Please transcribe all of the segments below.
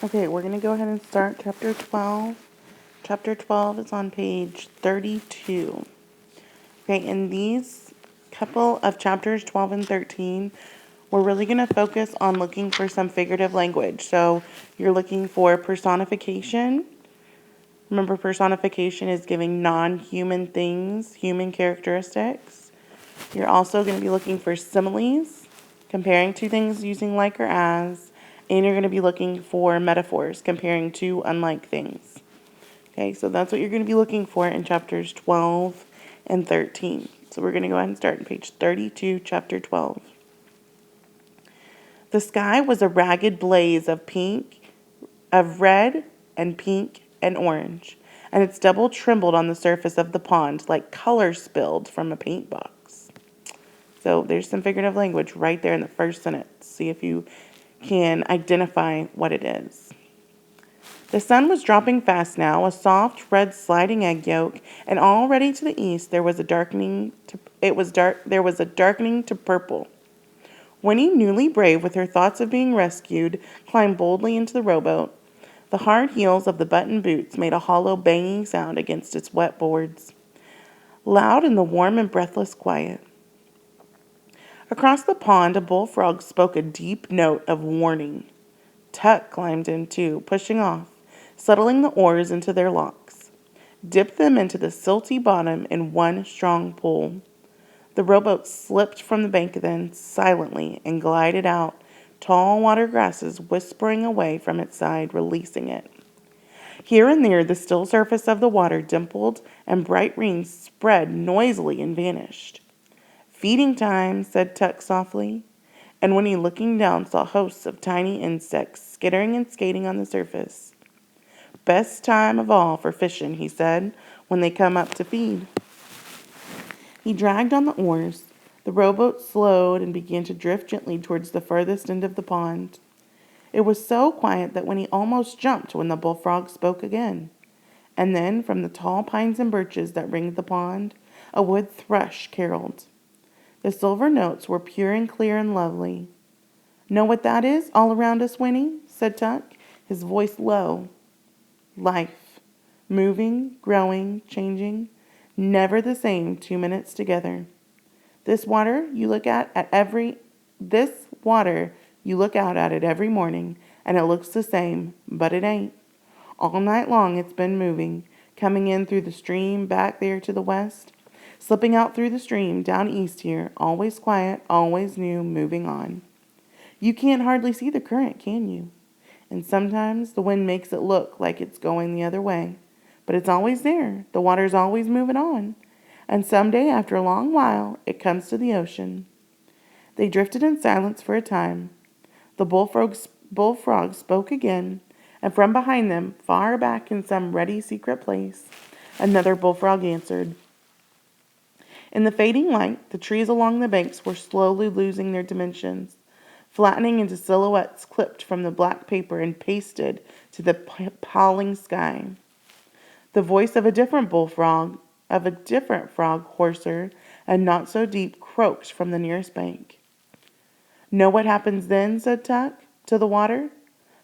Okay, we're going to go ahead and start chapter 12. Chapter 12 is on page 32. Okay, in these couple of chapters, 12 and 13, we're really going to focus on looking for some figurative language. So you're looking for personification. Remember, personification is giving non-human things human characteristics. You're also going to be looking for similes, comparing two things using like or as, and you're going to be looking for metaphors, comparing two unlike things. Okay, so that's what you're going to be looking for in chapters 12 and 13. So we're going to go ahead and start on page 32, chapter 12. The sky was a ragged blaze of red and pink and orange, and its double trembled on the surface of the pond like color spilled from a paint box. So there's some figurative language right there in the first sentence. See if you can identify what it is. The sun was dropping fast now, a soft red sliding egg yolk, and already to the east there was a darkening to purple. Winnie, newly brave with her thoughts of being rescued, climbed boldly into the rowboat. The hard heels of the button boots made a hollow banging sound against its wet boards, loud in the warm and breathless quiet. Across the pond, a bullfrog spoke a deep note of warning. Tuck climbed in too, pushing off, settling the oars into their locks, dipped them into the silty bottom in one strong pull. The rowboat slipped from the bank then, silently, and glided out, tall water grasses whispering away from its side, releasing it. Here and there the still surface of the water dimpled, and bright rings spread noisily and vanished. "Feeding time," said Tuck softly, and Winnie, looking down, saw hosts of tiny insects skittering and skating on the surface. "Best time of all for fishing," he said, "when they come up to feed." He dragged on the oars. The rowboat slowed and began to drift gently towards the furthest end of the pond. It was so quiet that Winnie almost jumped when the bullfrog spoke again. And then, from the tall pines and birches that ringed the pond, a wood thrush caroled. The silver notes were pure and clear and lovely. "Know what that is, all around us, Winnie?" said Tuck, his voice low. "Life. Moving, growing, changing, never the same 2 minutes together. This water you look out at it every morning, and it looks the same, but it ain't. All night long it's been moving, coming in through the stream back there to the west, slipping out through the stream down east here, always quiet, always new, moving on. You can't hardly see the current, can you? And sometimes the wind makes it look like it's going the other way. But it's always there. The water's always moving on. And someday, after a long while, it comes to the ocean." They drifted in silence for a time. The bullfrog spoke again, and from behind them, far back in some ready secret place, another bullfrog answered. In the fading light, the trees along the banks were slowly losing their dimensions, flattening into silhouettes clipped from the black paper and pasted to the palling sky. The voice of a different frog, hoarser and not so deep, croaked from the nearest bank. "Know what happens then," said Tuck, "to the water?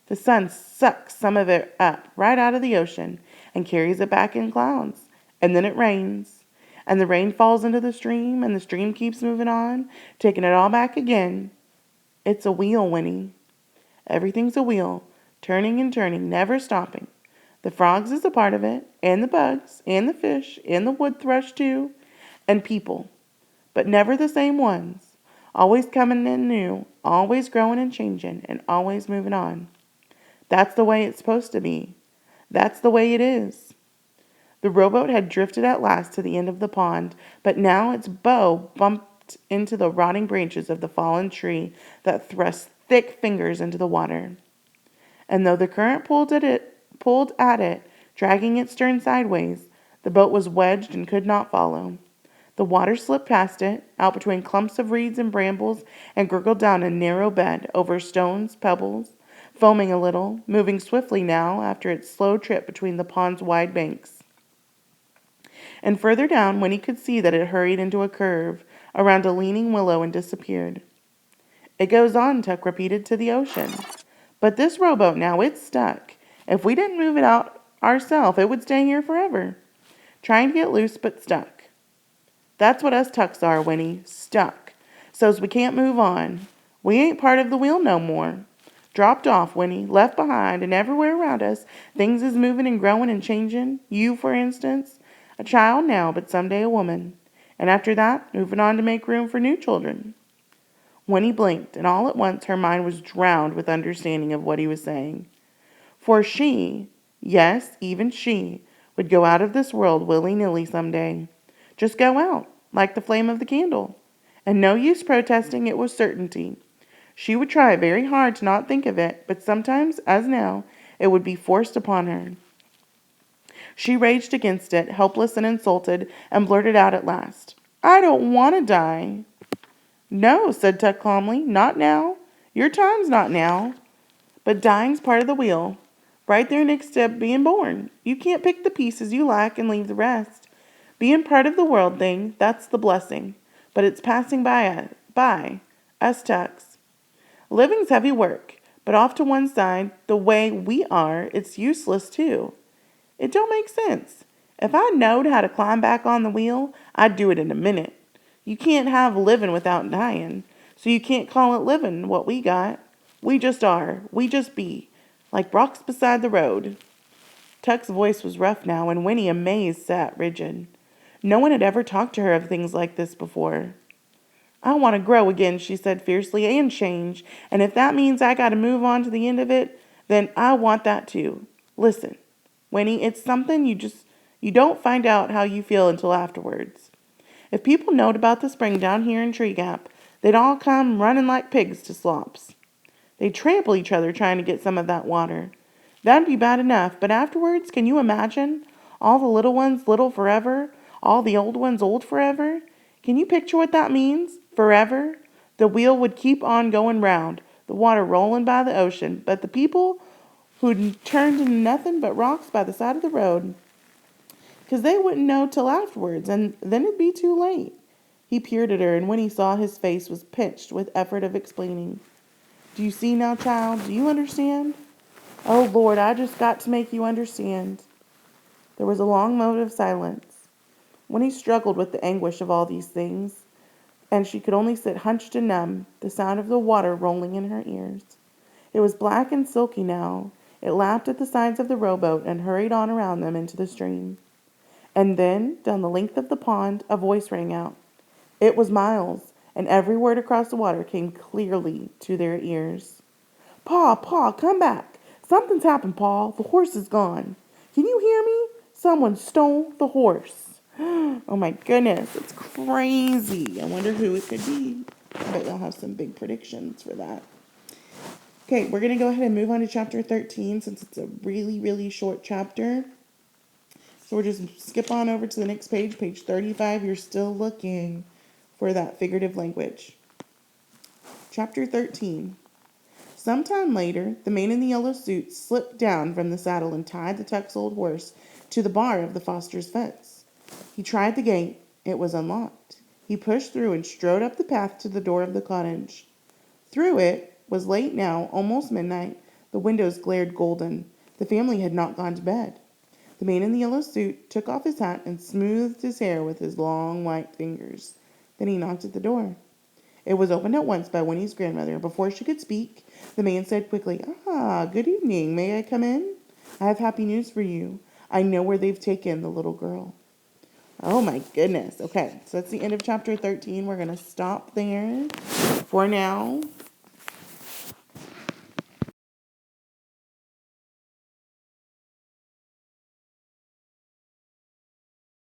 The sun sucks some of it up right out of the ocean and carries it back in clouds. And then it rains. And the rain falls into the stream, and the stream keeps moving on, taking it all back again. It's a wheel, Winnie. Everything's a wheel, turning and turning, never stopping. The frogs is a part of it, and the bugs, and the fish, and the wood thrush too, and people. But never the same ones. Always coming in new, always growing and changing, and always moving on. That's the way it's supposed to be. That's the way it is." The rowboat had drifted at last to the end of the pond, but now its bow bumped into the rotting branches of the fallen tree that thrust thick fingers into the water. And though the current pulled at it, dragging its stern sideways, the boat was wedged and could not follow. The water slipped past it, out between clumps of reeds and brambles, and gurgled down a narrow bed, over stones, pebbles, foaming a little, moving swiftly now after its slow trip between the pond's wide banks. And further down, Winnie could see that it hurried into a curve, around a leaning willow, and disappeared. "It goes on," Tuck repeated, "to the ocean. But this rowboat now, it's stuck. If we didn't move it out ourselves, it would stay here forever. Trying to get loose, but stuck. That's what us tucks are, Winnie. Stuck. So's we can't move on. We ain't part of the wheel no more. Dropped off, Winnie. Left behind, and everywhere around us, things is moving and growing and changing. You, for instance, a child now, but someday a woman. And after that, moving on to make room for new children. Winnie blinked, and all at once her mind was drowned with understanding of what he was saying. For she, yes, even she, would go out of this world willy-nilly someday. Just go out, like the flame of the candle. And no use protesting, it was certainty. She would try very hard to not think of it, but sometimes, as now, it would be forced upon her. She raged against it, helpless and insulted, and blurted out at last, "I don't want to die." "No," said Tuck calmly, "not now. Your time's not now. But dying's part of the wheel. Right there next to being born. You can't pick the pieces you like and leave the rest. Being part of the world thing, that's the blessing. But it's passing by us Tucks. Living's heavy work, but off to one side, the way we are, it's useless too. It don't make sense. If I knowed how to climb back on the wheel, I'd do it in a minute. You can't have living without dying, so you can't call it living what we got. We just are. We just be. Like rocks beside the road." Tuck's voice was rough now, and Winnie, amazed, sat rigid. No one had ever talked to her of things like this before. "I want to grow again," she said fiercely, "and change. And if that means I got to move on to the end of it, then I want that too. Listen, Winnie, it's something you don't find out how you feel until afterwards. If people knowed about the spring down here in Tree Gap, they'd all come running like pigs to slops. They'd trample each other trying to get some of that water. That'd be bad enough, but afterwards, can you imagine? All the little ones little forever, all the old ones old forever. Can you picture what that means? Forever? The wheel would keep on going round, the water rolling by the ocean, but the people who'd turned into nothing but rocks by the side of the road. 'Cause they wouldn't know till afterwards, and then it'd be too late." He peered at her, and when he saw his face was pinched with effort of explaining. "Do you see now, child? Do you understand? Oh, Lord, I just got to make you understand." There was a long moment of silence. Winnie struggled with the anguish of all these things, and she could only sit hunched and numb, the sound of the water rolling in her ears. It was black and silky now. It lapped at the sides of the rowboat and hurried on around them into the stream. And then, down the length of the pond, a voice rang out. It was Miles, and every word across the water came clearly to their ears. Pa, come back. Something's happened, Pa. The horse is gone. Can you hear me? Someone stole the horse." Oh my goodness, it's crazy. I wonder who it could be. I bet y'all have some big predictions for that. Okay, we're going to go ahead and move on to chapter 13 since it's a really, really short chapter. So we'll just skip on over to the next page, page 35. You're still looking for that figurative language. Chapter 13. Sometime later, the man in the yellow suit slipped down from the saddle and tied the Tuck's old horse to the bar of the Foster's fence. He tried the gate. It was unlocked. He pushed through and strode up the path to the door of the cottage. Through it was late now, almost midnight. The windows glared golden. The family had not gone to bed. The man in the yellow suit took off his hat and smoothed his hair with his long white fingers. Then he knocked at the door. It was opened at once by Winnie's grandmother. Before she could speak, the man said quickly, "Ah, good evening. May I come in? I have happy news for you. I know where they've taken the little girl." Oh my goodness. Okay, so that's the end of chapter 13. We're going to stop there for now.